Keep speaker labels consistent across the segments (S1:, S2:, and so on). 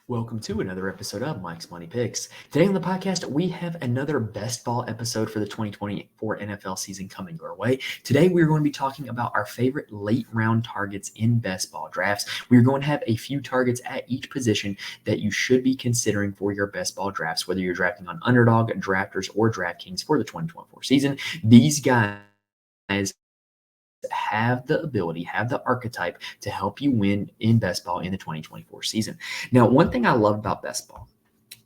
S1: Welcome to another episode of Mike's Money Picks. Today on the podcast, we have another best ball episode for the 2024 NFL season coming your way. Today, we're going to be talking about our favorite late round targets in best ball drafts. We're going to have a few targets at each position that you should be considering for your best ball drafts, whether you're drafting on Underdog, Drafters, or DraftKings for the 2024 season. These guys have the ability, have the archetype to help you win in best ball in the 2024 season. Now, one thing I love about best ball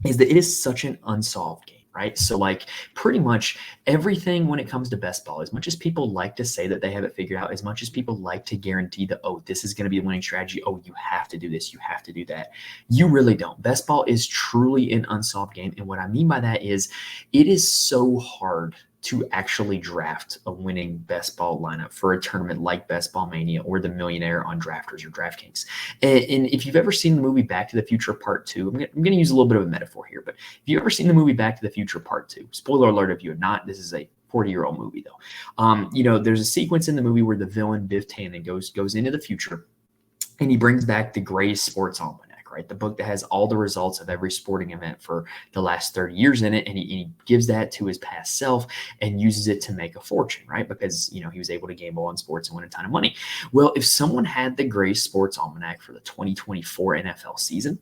S1: is that it is such an unsolved game, right? So like pretty much everything when it comes to best ball, as much as people like to say that they have it figured out, as much as people like to guarantee that, oh, this is going to be a winning strategy. Oh, you have to do this. You have to do that. You really don't. Best ball is truly an unsolved game. And what I mean by that is it is so hard to actually draft a winning best ball lineup for a tournament like Best Ball Mania or the Millionaire on Drafters or DraftKings. And if you've ever seen the movie Back to the Future Part 2, I'm going to use a little bit of a metaphor here, but if you've ever seen the movie Back to the Future Part 2, spoiler alert if you have not, this is a 40-year-old movie though. There's a sequence in the movie where the villain Biff Tannen goes into the future and he brings back the greatest sports almanac. Right, the book that has all the results of every sporting event for the last 30 years in it, and he gives that to his past self and uses it to make a fortune, right? Because he was able to gamble on sports and win a ton of money. Well, if someone had the greatest sports almanac for the 2024 NFL season,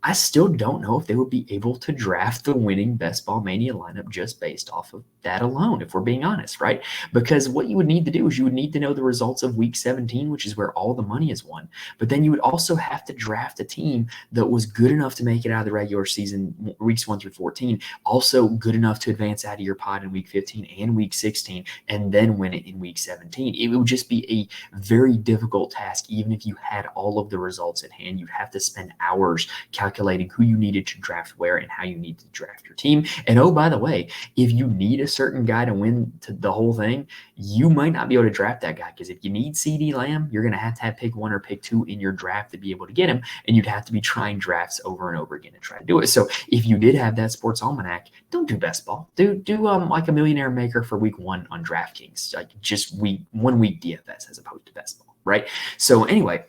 S1: I still don't know if they would be able to draft the winning Best Ball Mania lineup just based off of that alone, if we're being honest, right? Because what you would need to do is you would need to know the results of Week 17, which is where all the money is won. But then you would also have to draft a team that was good enough to make it out of the regular season, weeks 1 through 14, also good enough to advance out of your pod in Week 15 and Week 16, and then win it in Week 17. It would just be a very difficult task, even if you had all of the results at hand. You'd have to spend hours calculating who you needed to draft where and how you need to draft your team. And oh, by the way, if you need a certain guy to win the whole thing, you might not be able to draft that guy, because if you need CeeDee Lamb, you're going to have pick 1 or pick 2 in your draft to be able to get him, and you'd have to be trying drafts over and over again to try to do it. So if you did have that sports almanac, don't do best ball. Do like a millionaire maker for week 1 on DraftKings, like just 1 week DFS as opposed to best ball, right? So anyway,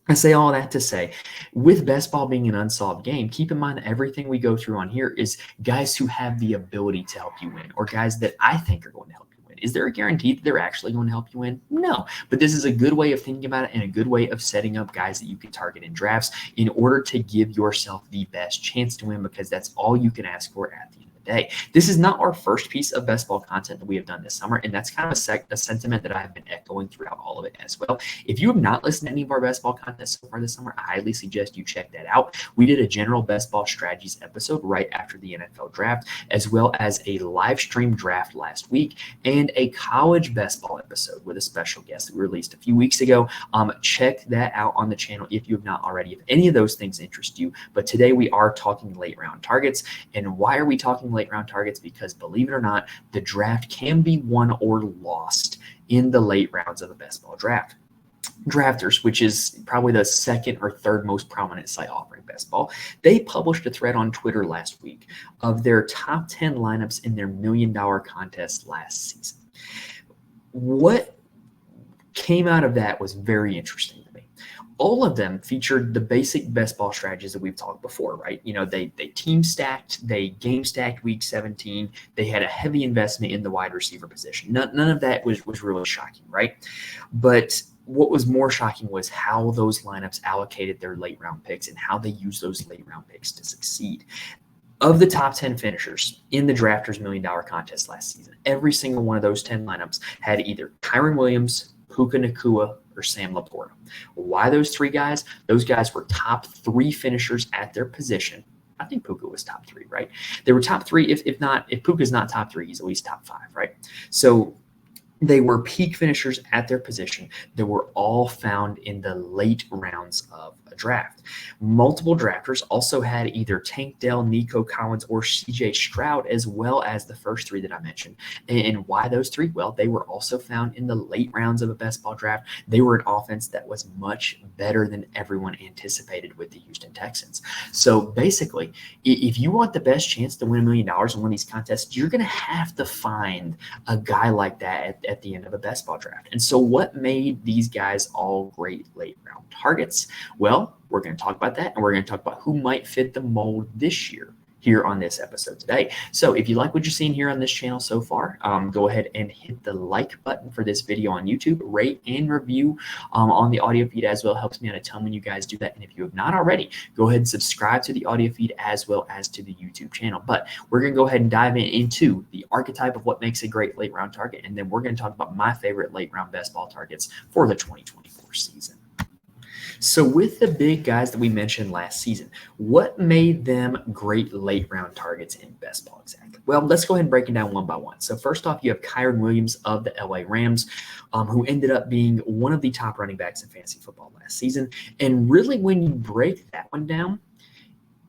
S1: I say all that to say, with best ball being an unsolved game, keep in mind that everything we go through on here is guys who have the ability to help you win, or guys that I think are going to help you win. Is there a guarantee that they're actually going to help you win? No, but this is a good way of thinking about it and a good way of setting up guys that you can target in drafts in order to give yourself the best chance to win, because that's all you can ask for at the end of the day. This is not our first piece of best ball content that we have done this summer, and that's kind of a sentiment that I have been echoing throughout all of it as well. If you have not listened to any of our best ball content so far this summer, I highly suggest you check that out. We did a general best ball strategies episode right after the NFL draft, as well as a live stream draft last week and a college best ball episode with a special guest that we released a few weeks ago. Check that out on the channel if you have not already, if any of those things interest you. But today we are talking late round targets. And why are we talking late round targets? Because believe it or not, the draft can be won or lost in the late rounds of a best ball draft. Drafters, which is probably the second or third most prominent site offering best ball, they published a thread on Twitter last week of their top 10 lineups in their $1 million contest last season. What came out of that was very interesting to me. All of them featured the basic best ball strategies that we've talked before, right? They team stacked, they game stacked week 17. They had a heavy investment in the wide receiver position. None of that was really shocking, right? But what was more shocking was how those lineups allocated their late round picks and how they used those late round picks to succeed. Of the top 10 finishers in the Drafters $1 million contest last season, every single one of those 10 lineups had either Kyren Williams, Puka Nacua, or Sam Laporta. Why those 3 guys? Those guys were top 3 finishers at their position. I think Puka was top 3, right? They were top 3. If Puka's not top 3, he's at least top 5, right? So they were peak finishers at their position that were all found in the late rounds of a draft. Multiple drafters also had either Tank Dell, Nico Collins, or CJ Stroud, as well as the first 3 that I mentioned. And why those 3? Well, they were also found in the late rounds of a best ball draft. They were an offense that was much better than everyone anticipated with the Houston Texans. So basically, if you want the best chance to win $1 million in one of these contests, you're going to have to find a guy like that at the end of a best ball draft. And so what made these guys all great late round targets? Well, Well, we're going to talk about that, and we're going to talk about who might fit the mold this year here on this episode today. So if you like what you're seeing here on this channel so far, go ahead and hit the like button for this video on YouTube, rate and review on the audio feed as well. It helps me out a ton when you guys do that. And if you have not already, go ahead and subscribe to the audio feed as well as to the YouTube channel. But we're going to go ahead and dive into the archetype of what makes a great late round target. And then we're going to talk about my favorite late round best ball targets for the 2024 season. So with the big guys that we mentioned last season, what made them great late round targets in best ball exactly? Well, let's go ahead and break it down one by one. So first off, you have Kyren Williams of the LA Rams, who ended up being one of the top running backs in fantasy football last season. And really, when you break that one down,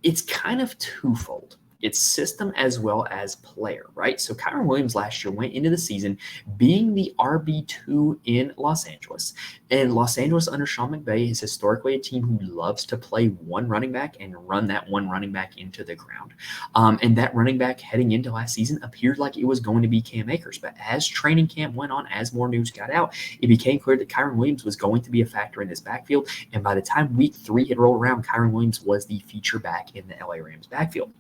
S1: it's kind of twofold. It's system as well as player, right? So Kyren Williams last year went into the season being the RB2 in Los Angeles. And Los Angeles under Sean McVay is historically a team who loves to play one running back and run that one running back into the ground. And that running back heading into last season appeared like it was going to be Cam Akers. But as training camp went on, as more news got out, it became clear that Kyren Williams was going to be a factor in this backfield. And by the time week 3 had rolled around, Kyren Williams was the feature back in the LA Rams backfield.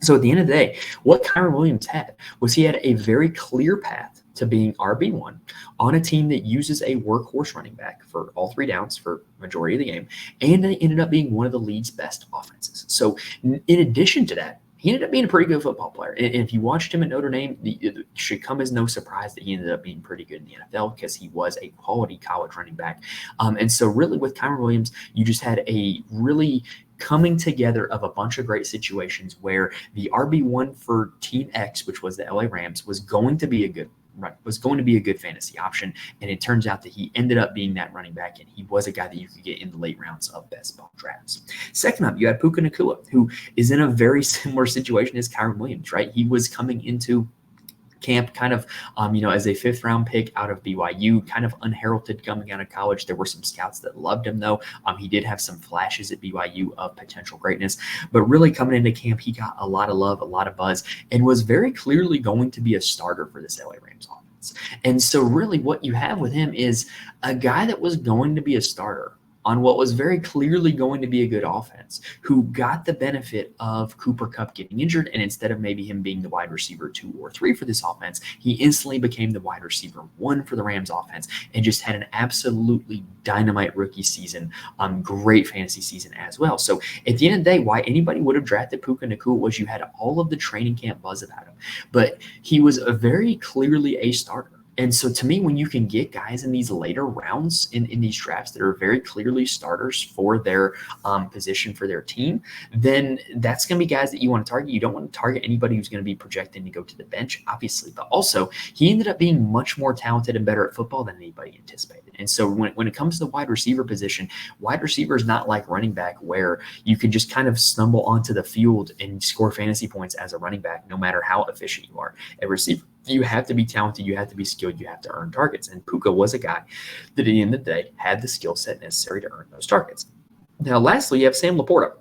S1: So at the end of the day, what Kyren Williams had was he had a very clear path to being RB1 on a team that uses a workhorse running back for all 3 downs for majority of the game, and they ended up being one of the league's best offenses. So in addition to that, he ended up being a pretty good football player. And if you watched him at Notre Dame, it should come as no surprise that he ended up being pretty good in the NFL because he was a quality college running back. And so really with Kyren Williams, you just had a really coming together of a bunch of great situations where the RB1 for Team X, which was the LA Rams, was going to be a good fantasy option. And it turns out that he ended up being that running back, and he was a guy that you could get in the late rounds of best ball drafts. Second up, you had Puka Nacua, who is in a very similar situation as Kyren Williams, right? He was coming into camp kind of, as a 5th round pick out of BYU, kind of unheralded coming out of college. There were some scouts that loved him though. He did have some flashes at BYU of potential greatness, but really coming into camp, he got a lot of love, a lot of buzz, and was very clearly going to be a starter for this LA Rams offense. And so really what you have with him is a guy that was going to be a starter on what was very clearly going to be a good offense, who got the benefit of Cooper Kupp getting injured, and instead of maybe him being the wide receiver 2 or 3 for this offense, he instantly became the wide receiver 1 for the Rams offense and just had an absolutely dynamite rookie season, great fantasy season as well. So at the end of the day, why anybody would have drafted Puka Nacua was you had all of the training camp buzz about him, but he was very clearly a starter. And so to me, when you can get guys in these later rounds in these drafts that are very clearly starters for their position for their team, then that's going to be guys that you want to target. You don't want to target anybody who's going to be projecting to go to the bench, obviously. But also, he ended up being much more talented and better at football than anybody anticipated. And so when it comes to the wide receiver position, wide receiver is not like running back where you can just kind of stumble onto the field and score fantasy points as a running back, no matter how efficient you are. A receiver, you have to be talented, you have to be skilled, you have to earn targets. And Puka was a guy that at the end of the day had the skill set necessary to earn those targets. Now, lastly, you have Sam Laporta,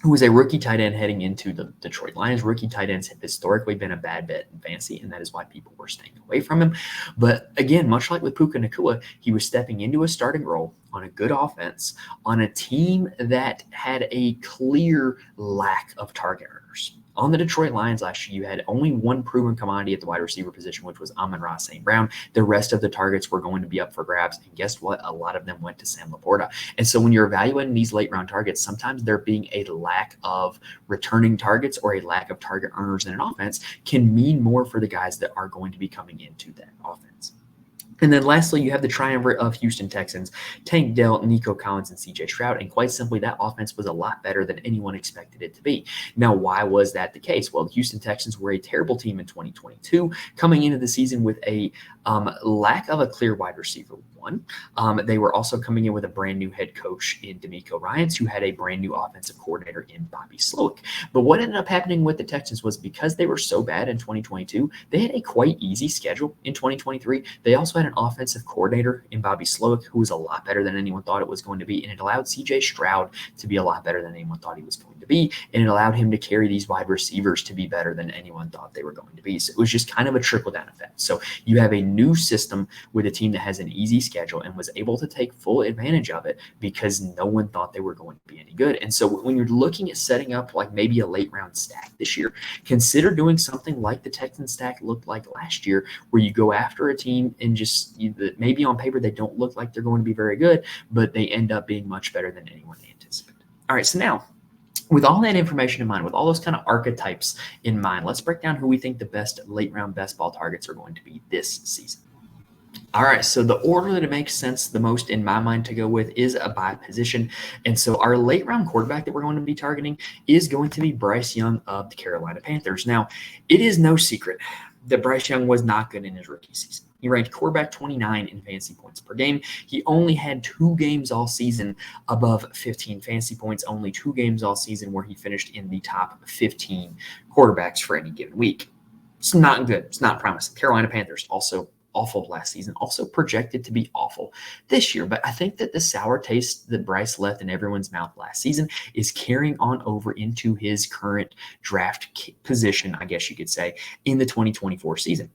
S1: who was a rookie tight end heading into the Detroit Lions. Rookie tight ends have historically been a bad bet in fantasy, and that is why people were staying away from him. But again, much like with Puka Nacua, he was stepping into a starting role on a good offense on a team that had a clear lack of target earners. On the Detroit Lions last year, you had only one proven commodity at the wide receiver position, which was Amon-Ra St. Brown. The rest of the targets were going to be up for grabs. And guess what? A lot of them went to Sam Laporta. And so when you're evaluating these late round targets, sometimes there being a lack of returning targets or a lack of target earners in an offense can mean more for the guys that are going to be coming into that offense. And then lastly, you have the triumvirate of Houston Texans, Tank Dell, Nico Collins, and CJ Stroud. And quite simply, that offense was a lot better than anyone expected it to be. Now, why was that the case? Well, the Houston Texans were a terrible team in 2022, coming into the season with a lack of a clear wide receiver 1. They were also coming in with a brand new head coach in D'Amico Ryans, who had a brand new offensive coordinator in Bobby Slowick. But what ended up happening with the Texans was because they were so bad in 2022, they had a quite easy schedule in 2023. They also had an offensive coordinator in Bobby Slowick, who was a lot better than anyone thought it was going to be. And it allowed C.J. Stroud to be a lot better than anyone thought he was going to be. And it allowed him to carry these wide receivers to be better than anyone thought they were going to be. So it was just kind of a trickle-down effect. So you have a new system with a team that has an easy schedule and was able to take full advantage of it because no one thought they were going to be any good. And so when you're looking at setting up like maybe a late round stack this year, consider doing something like the Texans stack looked like last year, where you go after a team and just maybe on paper they don't look like they're going to be very good, but they end up being much better than anyone anticipated. All right, so now with all that information in mind, with all those kind of archetypes in mind, let's break down who we think the best late round best ball targets are going to be this season. All right, so the order that it makes sense the most in my mind to go with is a by position. And so our late round quarterback that we're going to be targeting is going to be Bryce Young of the Carolina Panthers. Now, it is no secret that Bryce Young was not good in his rookie season. He ranked quarterback 29 in fantasy points per game. He only had 2 games all season above 15 fantasy points, only 2 games all season where he finished in the top 15 quarterbacks for any given week. It's not good. It's not promising. Carolina Panthers also awful last season, also projected to be awful this year. But I think that the sour taste that Bryce left in everyone's mouth last season is carrying on over into his current draft position, I guess you could say, in the 2024 season.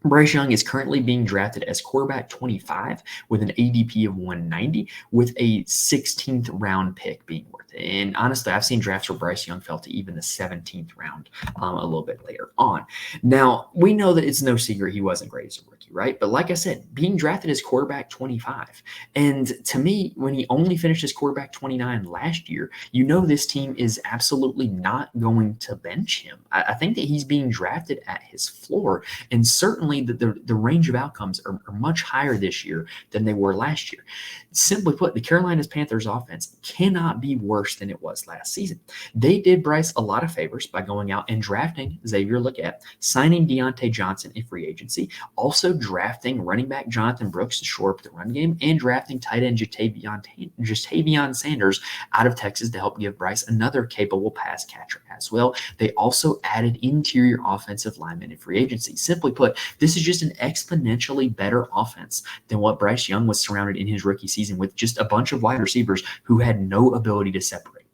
S1: Bryce Young is currently being drafted as quarterback 25 with an ADP of 190 with a 16th round pick being worth it. And honestly, I've seen drafts where Bryce Young fell to even the 17th round a little bit later on. Now, we know that it's no secret he wasn't great as a rookie, right? But like I said, being drafted as quarterback 25. And to me, when he only finished as quarterback 29 last year, you know this team is absolutely not going to bench him. I think that he's being drafted at his floor, and certainly the range of outcomes are much higher this year than they were last year. Simply put, the Carolina Panthers offense cannot be worse than it was last season. They did Bryce a lot of favors by going out and drafting Xavier Legette, signing Deontay Johnson in free agency, also drafting running back Jonathan Brooks to shore up the run game, and drafting tight end Jatavion Sanders out of Texas to help give Bryce another capable pass catcher as well. They also added interior offensive linemen in free agency. Simply put, this is just an exponentially better offense than what Bryce Young was surrounded in his rookie season with just a bunch of wide receivers who had no ability to separate.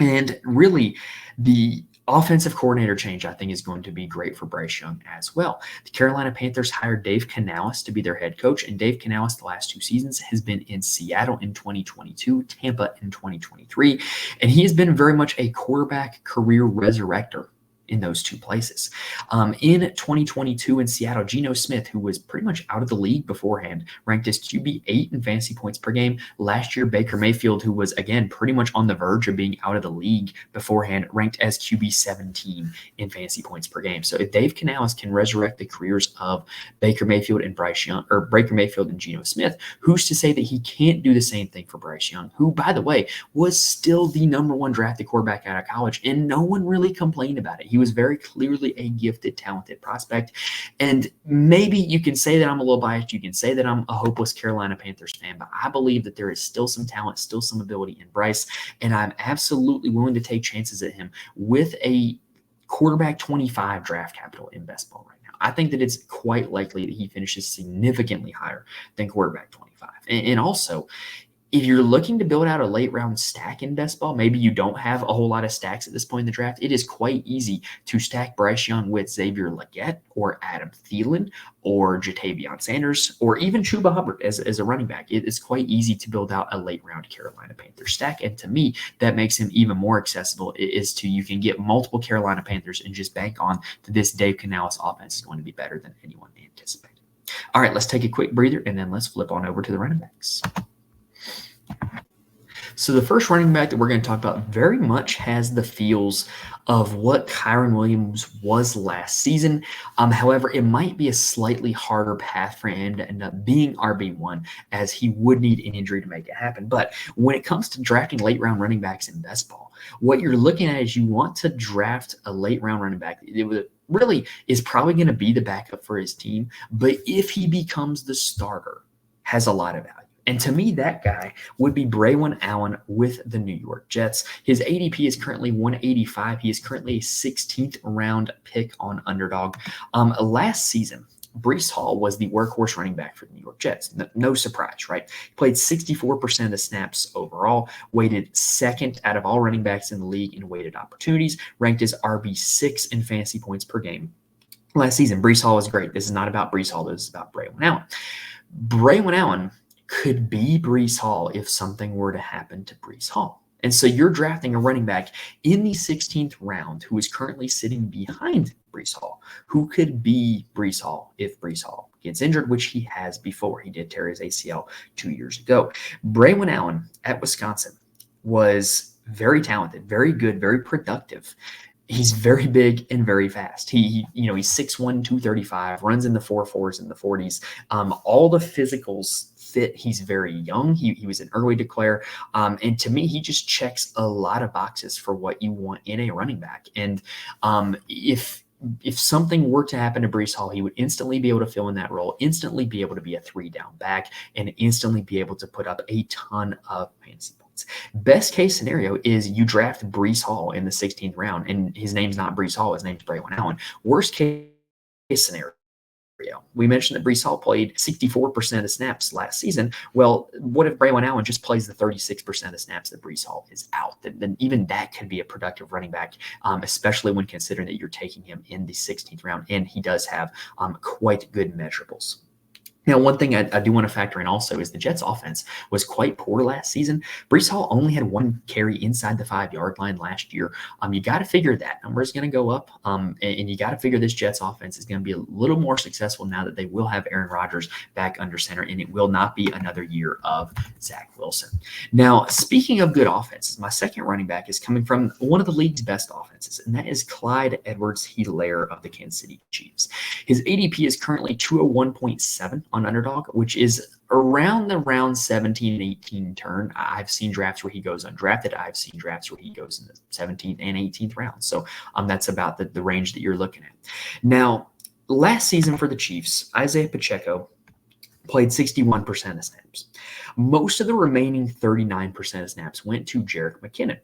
S1: And really, the offensive coordinator change, I think, is going to be great for Bryce Young as well. The Carolina Panthers hired Dave Canales to be their head coach, and Dave Canales the last 2 seasons has been in Seattle in 2022, Tampa in 2023, and he has been very much a quarterback career resurrector in those 2 places. In 2022 in Seattle, Geno Smith, who was pretty much out of the league beforehand, ranked as QB 8 in fantasy points per game. Last year, Baker Mayfield, who was, again, pretty much on the verge of being out of the league beforehand, ranked as QB 17 in fantasy points per game. So if Dave Canales can resurrect the careers of Baker Mayfield and Bryce Young, or Baker Mayfield and Geno Smith, who's to say that he can't do the same thing for Bryce Young, who, by the way, was still the #1 drafted quarterback out of college, and no one really complained about it. He was very clearly a gifted, talented prospect. And maybe you can say that I'm a little biased. You can say that I'm a hopeless Carolina Panthers fan, but I believe that there is still some talent, still some ability in Bryce, and I'm absolutely willing to take chances at him with a quarterback 25 draft capital in best ball right now. I think that it's quite likely that he finishes significantly higher than quarterback 25. And also, if you're looking to build out a late round stack in best ball, maybe you don't have a whole lot of stacks at this point in the draft, it is quite easy to stack Bryce Young with Xavier Legette or Adam Thielen or Jatavion Sanders or even Chuba Hubbard as a running back. It's quite easy to build out a late round Carolina Panthers stack. And to me, that makes him even more accessible is to you can get multiple Carolina Panthers and just bank on that this Dave Canales offense is going to be better than anyone anticipated. All right, let's take a quick breather and then let's flip on over to the running backs. So the first running back that we're going to talk about very much has the feels of what Kyren Williams was last season. However, it might be a slightly harder path for him to end up being RB1 as he would need an injury to make it happen. But when it comes to drafting late round running backs in best ball, what you're looking at is you want to draft a late round running back. It really is probably going to be the backup for his team. But if he becomes the starter, has a lot of value. And to me, that guy would be Braylon Allen with the New York Jets. His ADP is currently 185. He is currently a 16th round pick on Underdog. Last season, Breece Hall was the workhorse running back for the New York Jets. No surprise, right? He played 64% of the snaps overall, weighted second out of all running backs in the league in weighted opportunities, ranked as RB6 in fantasy points per game last season. Breece Hall is great. This is not about Breece Hall. This is about Braylon Allen. Braylon Allen could be Breece Hall if something were to happen to Breece Hall. And so you're drafting a running back in the 16th round who is currently sitting behind Breece Hall, who could be Breece Hall if Breece Hall gets injured, which he has before. He did tear his ACL 2 years ago. Braylon Allen at Wisconsin was very talented, very good, very productive. He's very big and very fast. He's 6'1", 235, runs in the 4.4s and the 40s. All the physicals fit. He's very young. He was an early declare. And to me, he just checks a lot of boxes for what you want in a running back. And if something were to happen to Breece Hall, he would instantly be able to fill in that role, instantly be able to be a 3-down back, and instantly be able to put up a ton of fantasy points. Best case scenario is you draft Breece Hall in the 16th round, and his name's not Breece Hall, his name's Braylon Allen. Worst case scenario, we mentioned that Breece Hall played 64% of the snaps last season. Well, what if Braylon Allen just plays the 36% of the snaps that Breece Hall is out? Then even that could be a productive running back, especially when considering that you're taking him in the 16th round, and he does have quite good measurables. Now, one thing I do want to factor in also is the Jets' offense was quite poor last season. Breece Hall only had 1 carry inside the 5-yard line last year. You got to figure that number is going to go up, and you got to figure this Jets' offense is going to be a little more successful now that they will have Aaron Rodgers back under center, and it will not be another year of Zach Wilson. Now, speaking of good offenses, my second running back is coming from one of the league's best offenses, and that is Clyde Edwards-Helaire of the Kansas City Chiefs. His ADP is currently 201.7 on Underdog, which is around the round 17 and 18 turn. I've seen drafts where he goes undrafted. I've seen drafts where he goes in the 17th and 18th round. So that's about the range that you're looking at. Now, last season for the Chiefs, Isaiah Pacheco played 61% of snaps. Most of the remaining 39% of snaps went to Jerick McKinnon.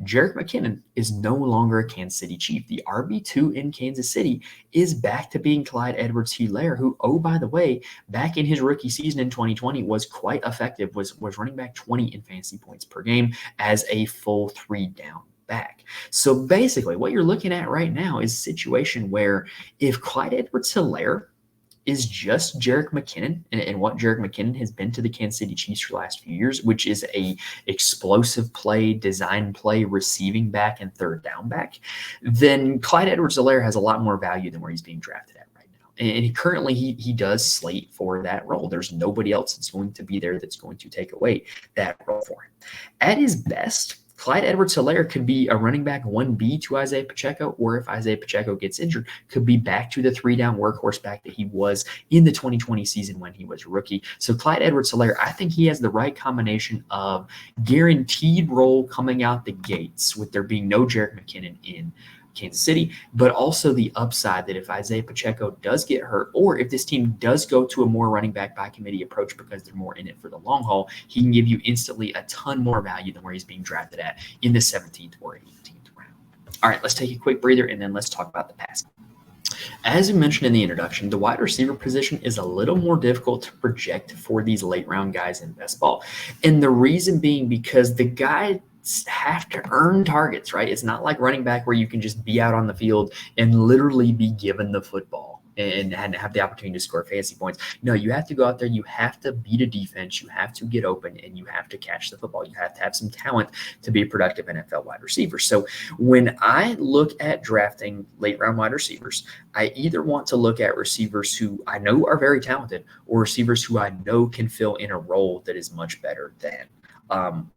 S1: Jerick McKinnon is no longer a Kansas City Chief. The RB2 in Kansas City is back to being Clyde Edwards-Helaire, who, oh, by the way, back in his rookie season in 2020 was quite effective, was running back 20 in fantasy points per game as a full 3-down back. So basically what you're looking at right now is a situation where if Clyde Edwards-Helaire is just Jerick McKinnon and what Jerick McKinnon has been to the Kansas City Chiefs for the last few years, which is a explosive play, design play, receiving back, and 3rd-down back, then Clyde Edwards-Helaire has a lot more value than where he's being drafted at right now. And currently he does slate for that role. There's nobody else that's going to be there that's going to take away that role for him. At his best, Clyde Edwards-Helaire could be a running back 1B to Isaiah Pacheco, or if Isaiah Pacheco gets injured, could be back to the 3-down workhorse back that he was in the 2020 season when he was a rookie. So Clyde Edwards-Helaire, I think he has the right combination of guaranteed role coming out the gates with there being no Jerick McKinnon in Kansas City, but also the upside that if Isaiah Pacheco does get hurt, or if this team does go to a more running back by committee approach because they're more in it for the long haul, he can give you instantly a ton more value than where he's being drafted at in the 17th or 18th round. All right, let's take a quick breather and then let's talk about the passing. As we mentioned in the introduction, the wide receiver position is a little more difficult to project for these late round guys in best ball. And the reason being because the guy have to earn targets, right? It's not like running back where you can just be out on the field and literally be given the football and have the opportunity to score fantasy points. No, you have to go out there, you have to beat a defense, you have to get open, and you have to catch the football. You have to have some talent to be a productive NFL wide receiver. So when I look at drafting late round wide receivers, I either want to look at receivers who I know are very talented or receivers who I know can fill in a role that is much better than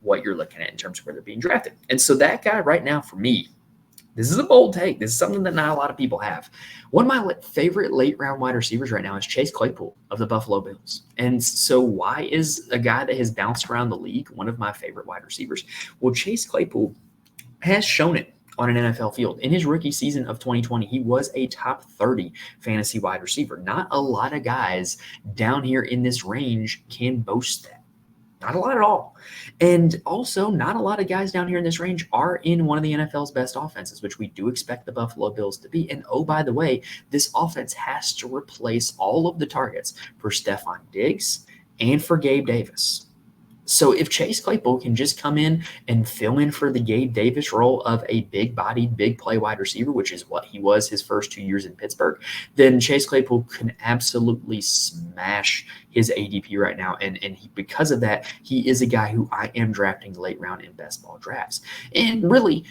S1: what you're looking at in terms of where they're being drafted. And so that guy right now for me, this is a bold take. This is something that not a lot of people have. One of my favorite late round wide receivers right now is Chase Claypool of the Buffalo Bills. And so why is a guy that has bounced around the league one of my favorite wide receivers? Well, Chase Claypool has shown it on an NFL field. In his rookie season of 2020, he was a top 30 fantasy wide receiver. Not a lot of guys down here in this range can boast that. Not a lot at all. And also, not a lot of guys down here in this range are in one of the NFL's best offenses, which we do expect the Buffalo Bills to be. And oh, by the way, this offense has to replace all of the targets for Stephon Diggs and for Gabe Davis. So if Chase Claypool can just come in and fill in for the Gabe Davis role of a big-bodied, big-play wide receiver, which is what he was his first 2 years in Pittsburgh, then Chase Claypool can absolutely smash his ADP right now. And because of that, he is a guy who I am drafting late round in best ball drafts. And really,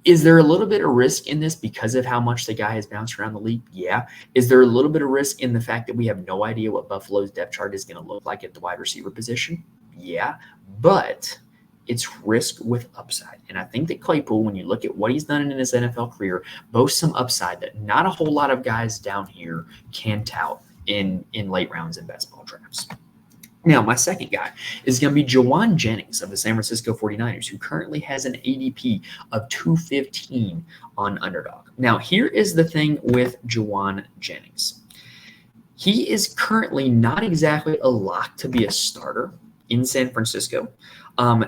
S1: is there a little bit of risk in this because of how much the guy has bounced around the league? Yeah. Is there a little bit of risk in the fact that we have no idea what Buffalo's depth chart is going to look like at the wide receiver position? Yeah. But it's risk with upside. And I think that Claypool, when you look at what he's done in his NFL career, boasts some upside that not a whole lot of guys down here can tout in late rounds in best ball drafts. Now, my second guy is going to be Jauan Jennings of the San Francisco 49ers, who currently has an ADP of 215 on Underdog. Now, here is the thing with Jauan Jennings. He is currently not exactly a lock to be a starter in San Francisco.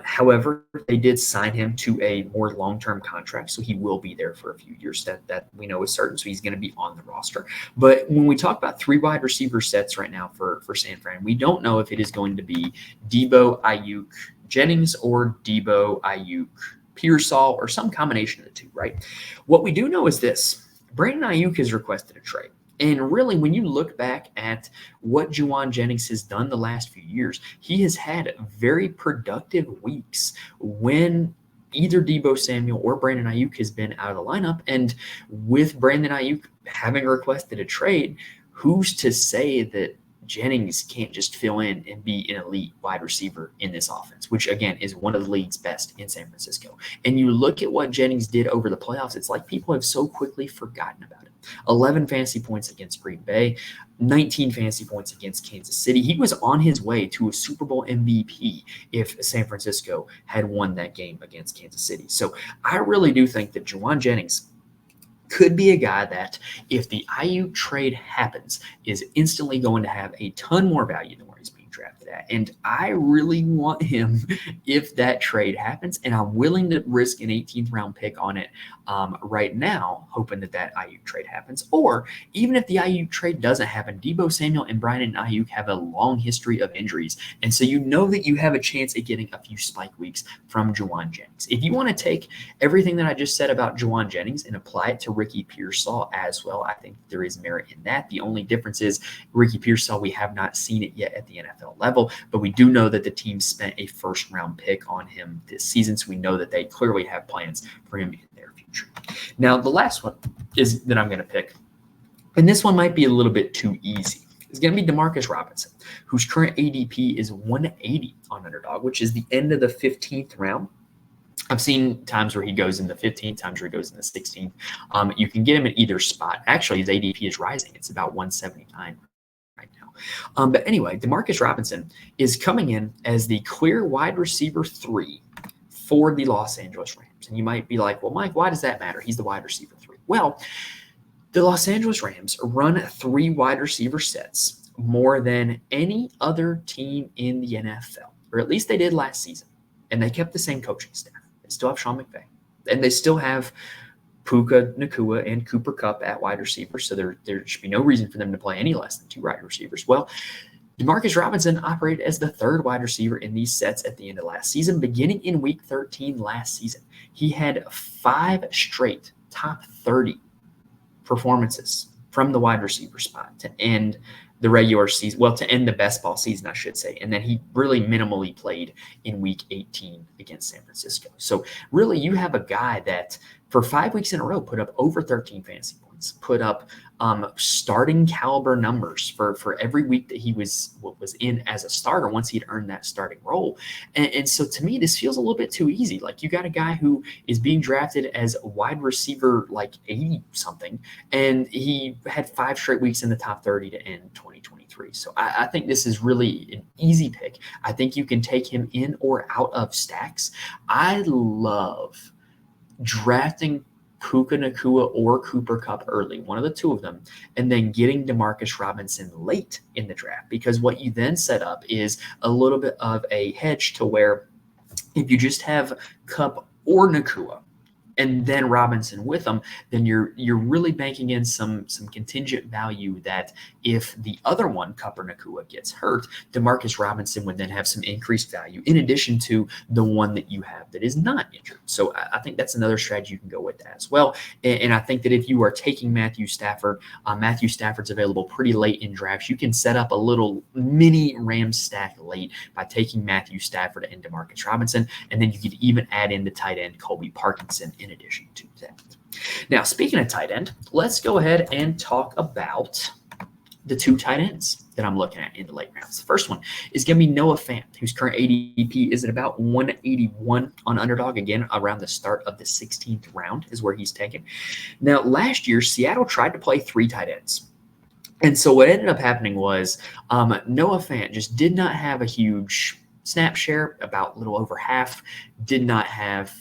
S1: However, they did sign him to a more long-term contract, so he will be there for a few years. That we know is certain, so he's going to be on the roster. But when we talk about 3 wide receiver sets right now for San Fran, we don't know if it is going to be Debo, Ayuk, Jennings, or Debo, Ayuk, Pearsall, or some combination of the two, right? What we do know is this. Brandon Ayuk has requested a trade. And really, when you look back at what Jauan Jennings has done the last few years, he has had very productive weeks when either Debo Samuel or Brandon Ayuk has been out of the lineup. And with Brandon Ayuk having requested a trade, who's to say that Jennings can't just fill in and be an elite wide receiver in this offense, which, again, is one of the league's best in San Francisco. And you look at what Jennings did over the playoffs, it's like people have so quickly forgotten about it. 11 fantasy points against Green Bay, 19 fantasy points against Kansas City. He was on his way to a Super Bowl MVP if San Francisco had won that game against Kansas City. So I really do think that Jauan Jennings could be a guy that, if the Ayuk trade happens, is instantly going to have a ton more value than where he's being drafted at. And I really want him if that trade happens, and I'm willing to risk an 18th round pick on it right now, hoping that Ayuk trade happens. Or even if the Ayuk trade doesn't happen, Debo Samuel and Brandon Ayuk have a long history of injuries, and so you know that you have a chance at getting a few spike weeks from Jauan Jennings. If you want to take everything that I just said about Jauan Jennings and apply it to Ricky Pearsall as well, I think there is merit in that. The only difference is Ricky Pearsall, we have not seen it yet at the NFL level, but we do know that the team spent a first-round pick on him this season, so we know that they clearly have plans for him in their future. Now, the last one is that I'm going to pick, and this one might be a little bit too easy. It's going to be Demarcus Robinson, whose current ADP is 180 on Underdog, which is the end of the 15th round. I've seen times where he goes in the 15th, times where he goes in the 16th. You can get him at either spot. Actually, his ADP is rising. It's about 179 right now. But anyway, Demarcus Robinson is coming in as the clear wide receiver 3 for the Los Angeles Rams. And you might be like, well, Mike, why does that matter? He's the wide receiver 3. Well, the Los Angeles Rams run 3 wide receiver sets more than any other team in the NFL, or at least they did last season. And they kept the same coaching staff. They still have Sean McVay. And they still have Puka Nacua and Cooper Kupp at wide receivers, so there should be no reason for them to play any less than 2 wide receivers. Well, Demarcus Robinson operated as the 3rd wide receiver in these sets at the end of last season. Beginning in Week 13 last season, he had 5 straight top 30 performances from the wide receiver spot to end the regular season, well, to end the best ball season, I should say. And then he really minimally played in Week 18 against San Francisco. So really, you have a guy that for 5 weeks in a row put up over 13 fantasy points, put up starting caliber numbers for every week that he was in as a starter once he'd earned that starting role. And so to me, this feels a little bit too easy. Like, you got a guy who is being drafted as a wide receiver like 80 something, and he had 5 straight weeks in the top 30 to end 2023. So I think this is really an easy pick. I think you can take him in or out of stacks. I love drafting Puka Nacua or Cooper Kupp early, one of the two of them, and then getting Demarcus Robinson late in the draft. Because what you then set up is a little bit of a hedge to where if you just have Kupp or Nacua and then Robinson with them, then you're really banking in some contingent value that if the other one, Kupp or Nacua, gets hurt, Demarcus Robinson would then have some increased value in addition to the one that you have that is not injured. So I think that's another strategy you can go with that as well. And I think that if you are taking Matthew Stafford's available pretty late in drafts. You can set up a little mini Rams stack late by taking Matthew Stafford and Demarcus Robinson, and then you could even add in the tight end Colby Parkinson in addition to that. Now, speaking of tight end, let's go ahead and talk about the two tight ends that I'm looking at in the late rounds. The first one is going to be Noah Fant, whose current ADP is at about 181 on Underdog. Again, around the start of the 16th round is where he's taken. Now, last year, Seattle tried to play three tight ends. And so what ended up happening was Noah Fant just did not have a huge snap share, about a little over half, did not have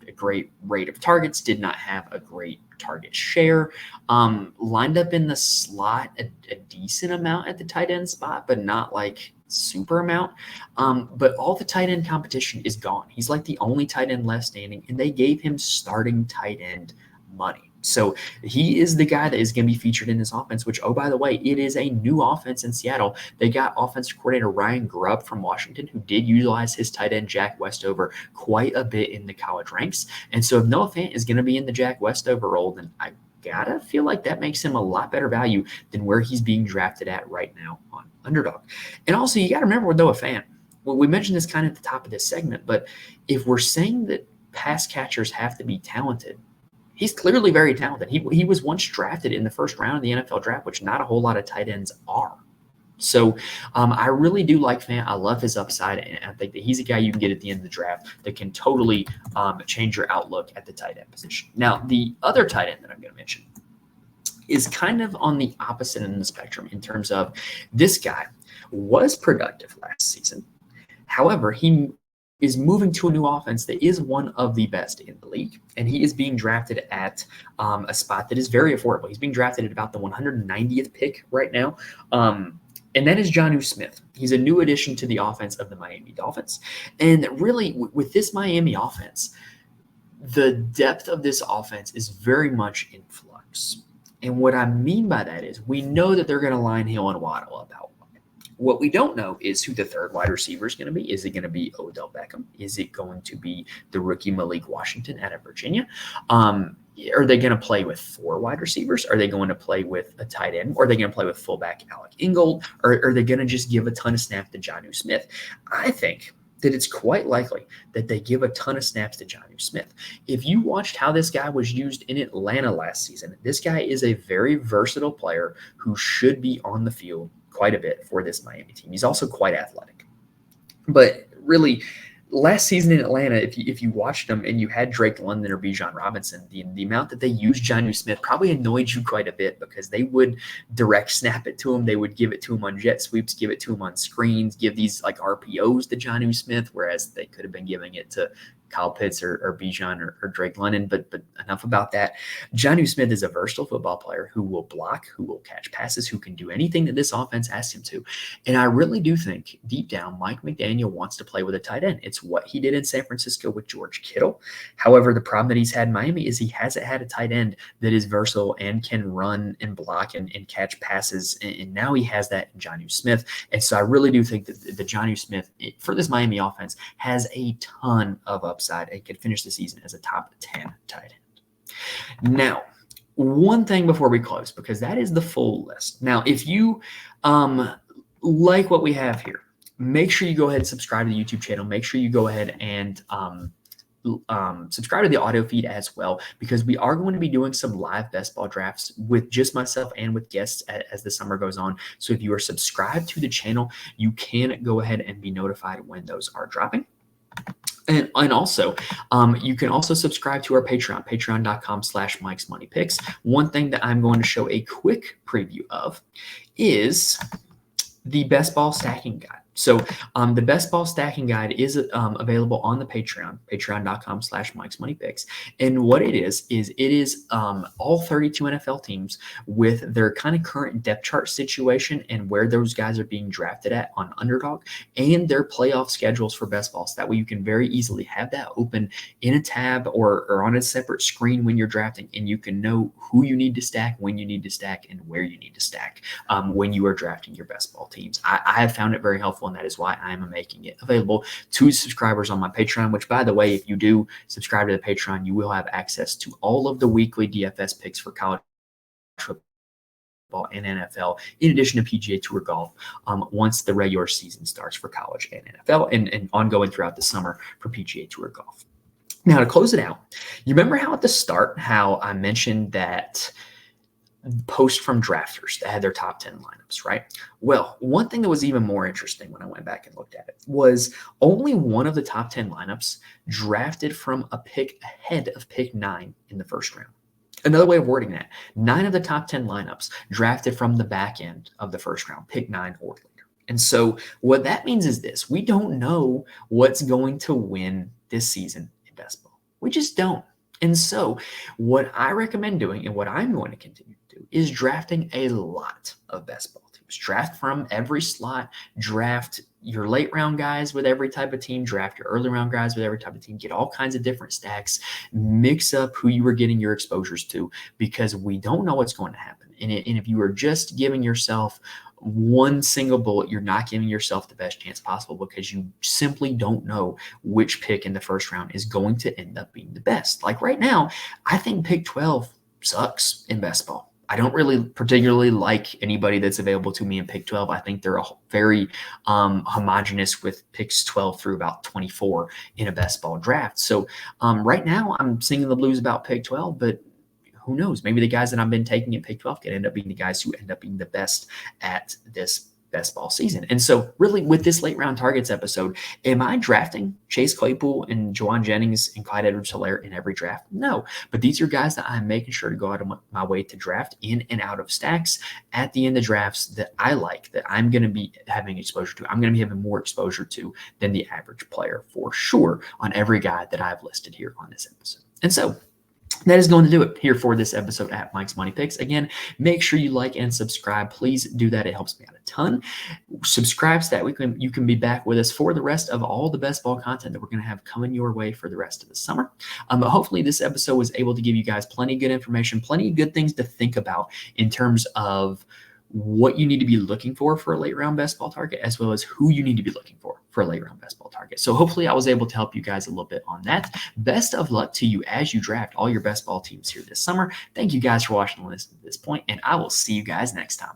S1: a great rate of targets, did not have a great target share, lined up in the slot a decent amount at the tight end spot, but not like super amount. But all the tight end competition is gone. He's like the only tight end left standing, and they gave him starting tight end money. So he is the guy that is going to be featured in this offense, which, oh, by the way, it is a new offense in Seattle. They got offensive coordinator Ryan Grubb from Washington, who did utilize his tight end Jack Westover quite a bit in the college ranks. And so if Noah Fant is going to be in the Jack Westover role, then I gotta feel like that makes him a lot better value than where he's being drafted at right now on Underdog. And also, you got to remember with Noah Fant, well, we mentioned this kind of at the top of this segment, but if we're saying that pass catchers have to be talented, he's clearly very talented. He was once drafted in the first round of the NFL draft, which not a whole lot of tight ends are. So I really do like Fant. I love his upside, and I think that he's a guy you can get at the end of the draft that can totally change your outlook at the tight end position. Now, the other tight end that I'm going to mention is kind of on the opposite end of the spectrum in terms of this guy was productive last season. However, he is moving to a new offense that is one of the best in the league, and he is being drafted at a spot that is very affordable. He's being drafted at about the 190th pick right now, and that is Jonnu Smith. He's a new addition to the offense of the Miami Dolphins, and really with this Miami offense, the depth of this offense is very much in flux. And what I mean by that is we know that they're going to line Hill and Waddle up out. What we don't know is who the third wide receiver is going to be. Is it going to be Odell Beckham? Is it going to be the rookie Malik Washington out of Virginia? Are they going to play with four wide receivers? Are they going to play with a tight end? Or are they going to play with fullback Alec Ingold? Or are they going to just give a ton of snaps to Jonnu Smith? I think that it's quite likely that they give a ton of snaps to Jonnu Smith. If you watched how this guy was used in Atlanta last season, this guy is a very versatile player who should be on the field quite a bit for this Miami team. He's also quite athletic. But really, last season in Atlanta, if you watched them and you had Drake London or Bijan Robinson, the amount that they used Jonnu Smith probably annoyed you quite a bit because they would direct snap it to him. They would give it to him on jet sweeps, give it to him on screens, give these like RPOs to Jonnu Smith, whereas they could have been giving it to Kyle Pitts or Bijan or Drake London, but enough about that. Jonnu Smith is a versatile football player who will block, who will catch passes, who can do anything that this offense asks him to. And I really do think deep down, Mike McDaniel wants to play with a tight end. It's what he did in San Francisco with George Kittle. However, the problem that he's had in Miami is he hasn't had a tight end that is versatile and can run and block and catch passes. And now he has that in Jonnu Smith. And so I really do think that the Jonnu Smith for this Miami offense has a ton of upside and could finish the season as a top 10 tight end. Now, one thing before we close, because that is the full list. Now, if you like what we have here, make sure you go ahead and subscribe to the YouTube channel. Make sure you go ahead and subscribe to the audio feed as well, because we are going to be doing some live best ball drafts with just myself and with guests as the summer goes on. So if you are subscribed to the channel, you can go ahead and be notified when those are dropping. And also, you can also subscribe to our Patreon, patreon.com/Mike's Money Picks. One thing that I'm going to show a quick preview of is the best ball stacking guide. So the best ball stacking guide is available on the Patreon, patreon.com/Mike's Money Picks. And what it is all 32 NFL teams with their kind of current depth chart situation and where those guys are being drafted at on Underdog and their playoff schedules for best ball. So that way you can very easily have that open in a tab or on a separate screen when you're drafting, and you can know who you need to stack, when you need to stack, and where you need to stack when you are drafting your best ball teams. I have found it very helpful, and that is why I am making it available to subscribers on my Patreon, which, by the way, if you do subscribe to the Patreon, you will have access to all of the weekly DFS picks for college football and NFL, in addition to PGA Tour golf, once the regular season starts for college and NFL, and ongoing throughout the summer for PGA Tour golf. Now, to close it out, you remember how at the start, how I mentioned that post from drafters that had their top 10 lineups, right? Well, one thing that was even more interesting when I went back and looked at it was only one of the top 10 lineups drafted from a pick ahead of pick 9 in the first round. Another way of wording that, 9 of the top 10 lineups drafted from the back end of the first round, pick 9 or later. And so what that means is this: we don't know what's going to win this season in best ball. We just don't. And so what I recommend doing, and what I'm going to continue to do, is drafting a lot of best ball teams. Draft from every slot, draft your late round guys with every type of team, draft your early round guys with every type of team, get all kinds of different stacks, mix up who you are getting your exposures to, because we don't know what's going to happen. And if you are just giving yourself one single bullet, you're not giving yourself the best chance possible, because you simply don't know which pick in the first round is going to end up being the best. Like right now, I think pick 12 sucks in best ball. I don't really particularly like anybody that's available to me in pick 12. I think they're very homogenous with picks 12 through about 24 in a best ball draft. So right now I'm singing the blues about pick 12, but who knows? Maybe the guys that I've been taking at pick 12 can end up being the guys who end up being the best at this best ball season. And so really, with this late round targets episode, am I drafting Chase Claypool and Juwan Jennings and Clyde Edwards-Helaire in every draft? No, but these are guys that I'm making sure to go out of my way to draft in and out of stacks at the end of drafts that I like, that I'm going to be having exposure to. I'm going to be having more exposure to than the average player, for sure, on every guy that I've listed here on this episode. And so that is going to do it here for this episode at Mike's Money Picks. Again, make sure you like and subscribe. Please do that. It helps me out a ton. Subscribe so that you can be back with us for the rest of all the best ball content that we're going to have coming your way for the rest of the summer. But hopefully this episode was able to give you guys plenty of good information, plenty of good things to think about in terms of what you need to be looking for a late round best ball target, as well as who you need to be looking for a late round best ball target. So hopefully I was able to help you guys a little bit on that. Best of luck to you as you draft all your best ball teams here this summer. Thank you guys for watching and listening to this point, and I will see you guys next time.